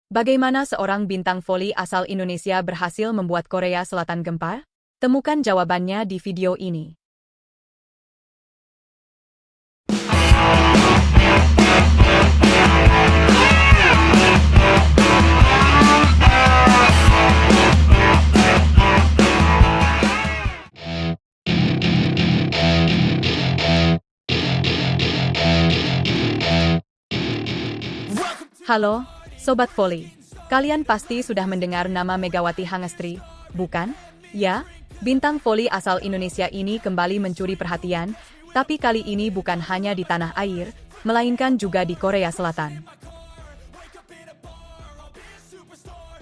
Bagaimana seorang bintang voli asal Indonesia berhasil membuat Korea Selatan gempar? Temukan jawabannya di video ini. Halo, Sobat Voli. Kalian pasti sudah mendengar nama Megawati Hangestri, bukan? Ya, bintang voli asal Indonesia ini kembali mencuri perhatian, tapi kali ini bukan hanya di tanah air, melainkan juga di Korea Selatan.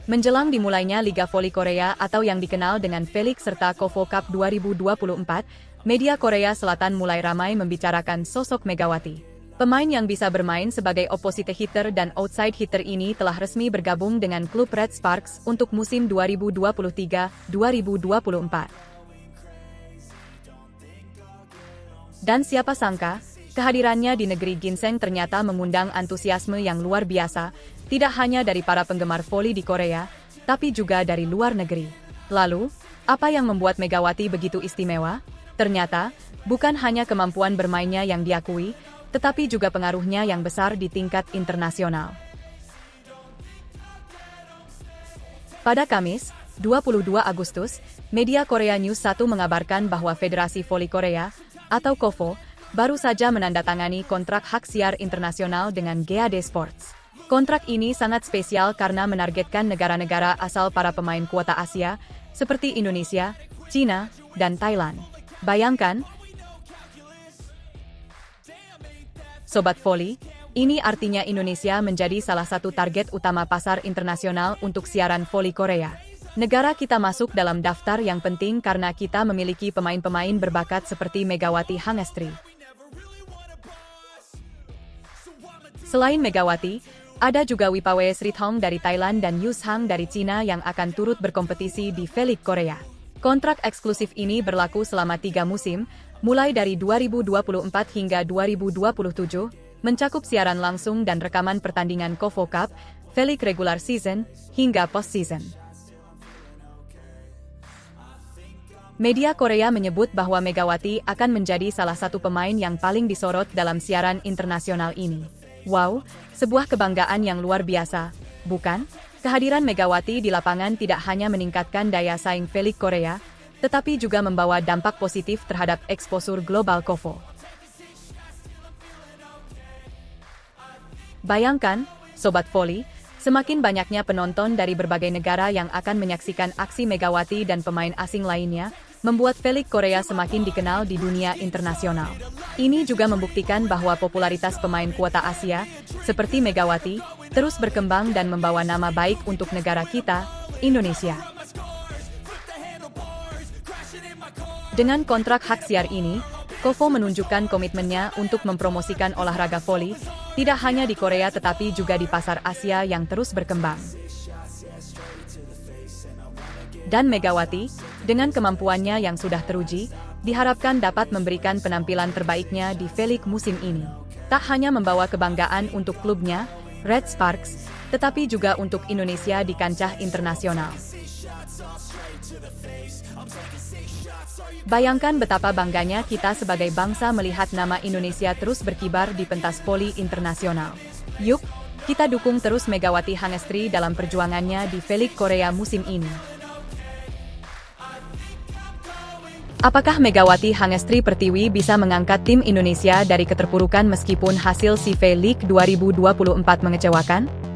Menjelang dimulainya Liga Voli Korea atau yang dikenal dengan V-League serta KOFO Cup 2024, media Korea Selatan mulai ramai membicarakan sosok Megawati. Pemain yang bisa bermain sebagai opposite hitter dan outside hitter ini telah resmi bergabung dengan klub Red Sparks untuk musim 2023-2024. Dan siapa sangka, kehadirannya di negeri ginseng ternyata mengundang antusiasme yang luar biasa, tidak hanya dari para penggemar voli di Korea, tapi juga dari luar negeri. Lalu, apa yang membuat Megawati begitu istimewa? Ternyata, bukan hanya kemampuan bermainnya yang diakui, tetapi juga pengaruhnya yang besar di tingkat internasional. Pada Kamis, 22 Agustus, media Korea News 1 mengabarkan bahwa Federasi Voli Korea, atau KOFO, baru saja menandatangani kontrak hak siar internasional dengan GAD Sports. Kontrak ini sangat spesial karena menargetkan negara-negara asal para pemain kuota Asia, seperti Indonesia, China, dan Thailand. Bayangkan, Sobat Voli, ini artinya Indonesia menjadi salah satu target utama pasar internasional untuk siaran voli Korea. Negara kita masuk dalam daftar yang penting karena kita memiliki pemain-pemain berbakat seperti Megawati Hangestri. Selain Megawati, ada juga Wipawe Srithong dari Thailand dan Yus Hang dari Cina yang akan turut berkompetisi di V-League Korea. Kontrak eksklusif ini berlaku selama 3 musim, mulai dari 2024 hingga 2027, mencakup siaran langsung dan rekaman pertandingan KOFO Cup, V-League regular season, hingga post-season. Media Korea menyebut bahwa Megawati akan menjadi salah satu pemain yang paling disorot dalam siaran internasional ini. Wow, sebuah kebanggaan yang luar biasa, bukan? Kehadiran Megawati di lapangan tidak hanya meningkatkan daya saing V-League Korea, tetapi juga membawa dampak positif terhadap eksposur global KOFO. Bayangkan, Sobat Voli, semakin banyaknya penonton dari berbagai negara yang akan menyaksikan aksi Megawati dan pemain asing lainnya, membuat V-League Korea semakin dikenal di dunia internasional. Ini juga membuktikan bahwa popularitas pemain kuota Asia, seperti Megawati, terus berkembang dan membawa nama baik untuk negara kita, Indonesia. Dengan kontrak hak siar ini, KOFO menunjukkan komitmennya untuk mempromosikan olahraga voli, tidak hanya di Korea tetapi juga di pasar Asia yang terus berkembang. Dan Megawati, dengan kemampuannya yang sudah teruji, diharapkan dapat memberikan penampilan terbaiknya di V-League musim ini. Tak hanya membawa kebanggaan untuk klubnya, Red Sparks, tetapi juga untuk Indonesia di kancah internasional. Bayangkan betapa bangganya kita sebagai bangsa melihat nama Indonesia terus berkibar di pentas voli internasional. Yuk, kita dukung terus Megawati Hangestri dalam perjuangannya di V-League Korea musim ini. Apakah Megawati Hangestri Pertiwi bisa mengangkat tim Indonesia dari keterpurukan meskipun hasil V-League 2024 mengecewakan?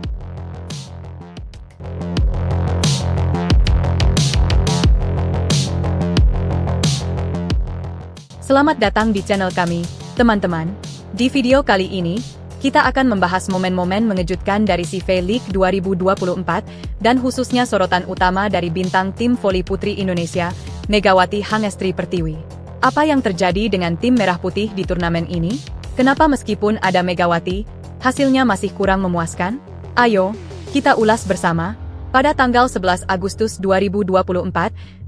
Selamat datang di channel kami, teman-teman. Di video kali ini, kita akan membahas momen-momen mengejutkan dari V-League 2024 dan khususnya sorotan utama dari bintang tim voli putri Indonesia, Megawati Hangestri Pertiwi. Apa yang terjadi dengan tim merah putih di turnamen ini? Kenapa meskipun ada Megawati, hasilnya masih kurang memuaskan? Ayo, kita ulas bersama. Pada tanggal 11 Agustus 2024,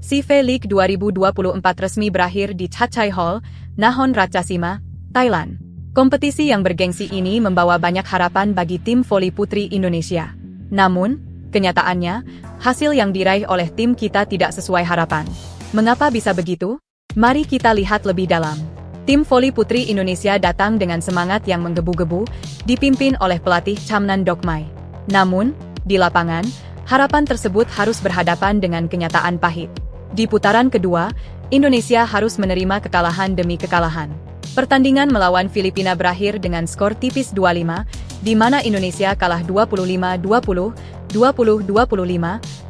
V-League 2024 resmi berakhir di Chachae Hall, Nahon Ratchasima, Thailand. Kompetisi yang bergengsi ini membawa banyak harapan bagi tim voli putri Indonesia. Namun, kenyataannya, hasil yang diraih oleh tim kita tidak sesuai harapan. Mengapa bisa begitu? Mari kita lihat lebih dalam. Tim voli putri Indonesia datang dengan semangat yang menggebu-gebu, dipimpin oleh pelatih Chamnan Dokmai. Namun, di lapangan, harapan tersebut harus berhadapan dengan kenyataan pahit. Di putaran kedua, Indonesia harus menerima kekalahan demi kekalahan. Pertandingan melawan Filipina berakhir dengan skor tipis 2-5, di mana Indonesia kalah 25-20, 20-25,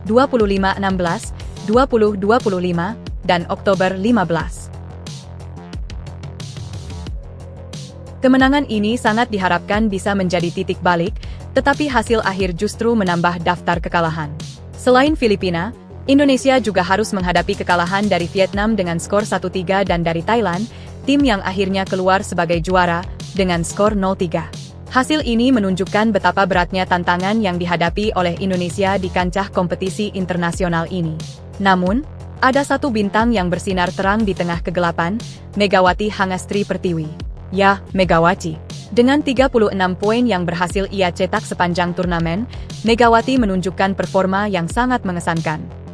25-16, 20-25, dan Oktober 15. Kemenangan ini sangat diharapkan bisa menjadi titik balik, tetapi hasil akhir justru menambah daftar kekalahan. Selain Filipina, Indonesia juga harus menghadapi kekalahan dari Vietnam dengan skor 1-3 dan dari Thailand, tim yang akhirnya keluar sebagai juara, dengan skor 0-3. Hasil ini menunjukkan betapa beratnya tantangan yang dihadapi oleh Indonesia di kancah kompetisi internasional ini. Namun, ada satu bintang yang bersinar terang di tengah kegelapan, Megawati Hangastri Pertiwi. Ya, Megawati. Dengan 36 poin yang berhasil ia cetak sepanjang turnamen, Megawati menunjukkan performa yang sangat mengesankan.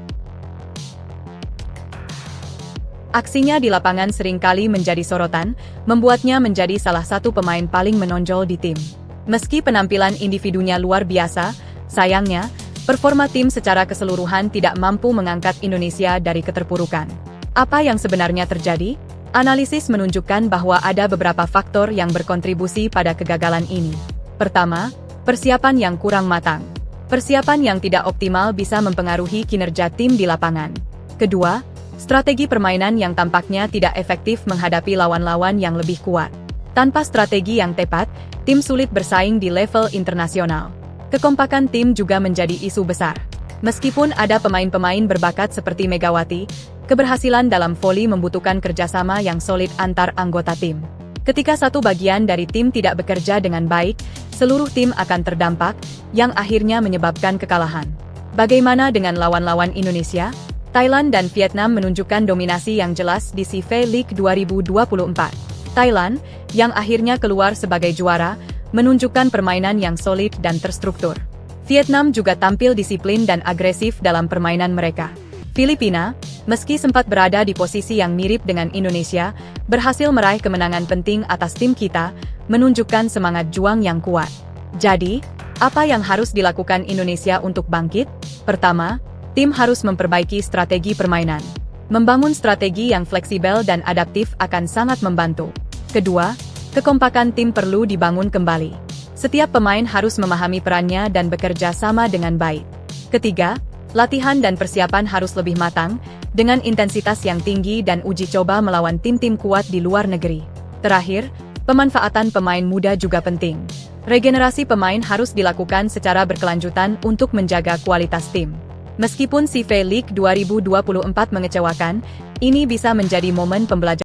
Aksinya di lapangan seringkali menjadi sorotan, membuatnya menjadi salah satu pemain paling menonjol di tim. Meski penampilan individunya luar biasa, sayangnya, performa tim secara keseluruhan tidak mampu mengangkat Indonesia dari keterpurukan. Apa yang sebenarnya terjadi? Analisis menunjukkan bahwa ada beberapa faktor yang berkontribusi pada kegagalan ini. Pertama, persiapan yang kurang matang. Persiapan yang tidak optimal bisa mempengaruhi kinerja tim di lapangan. Kedua, strategi permainan yang tampaknya tidak efektif menghadapi lawan-lawan yang lebih kuat. Tanpa strategi yang tepat, tim sulit bersaing di level internasional. Kekompakan tim juga menjadi isu besar. Meskipun ada pemain-pemain berbakat seperti Megawati, keberhasilan dalam voli membutuhkan kerjasama yang solid antar anggota tim. Ketika satu bagian dari tim tidak bekerja dengan baik, seluruh tim akan terdampak, yang akhirnya menyebabkan kekalahan. Bagaimana dengan lawan-lawan Indonesia? Thailand dan Vietnam menunjukkan dominasi yang jelas di CV League 2024. Thailand, yang akhirnya keluar sebagai juara, menunjukkan permainan yang solid dan terstruktur. Vietnam juga tampil disiplin dan agresif dalam permainan mereka. Filipina, meski sempat berada di posisi yang mirip dengan Indonesia, berhasil meraih kemenangan penting atas tim kita, menunjukkan semangat juang yang kuat. Jadi, apa yang harus dilakukan Indonesia untuk bangkit? Pertama, tim harus memperbaiki strategi permainan. Membangun strategi yang fleksibel dan adaptif akan sangat membantu. Kedua, kekompakan tim perlu dibangun kembali. Setiap pemain harus memahami perannya dan bekerja sama dengan baik. Ketiga, latihan dan persiapan harus lebih matang, dengan intensitas yang tinggi dan uji coba melawan tim-tim kuat di luar negeri. Terakhir, pemanfaatan pemain muda juga penting. Regenerasi pemain harus dilakukan secara berkelanjutan untuk menjaga kualitas tim. Meskipun CV League 2024 mengecewakan, ini bisa menjadi momen pembelajaran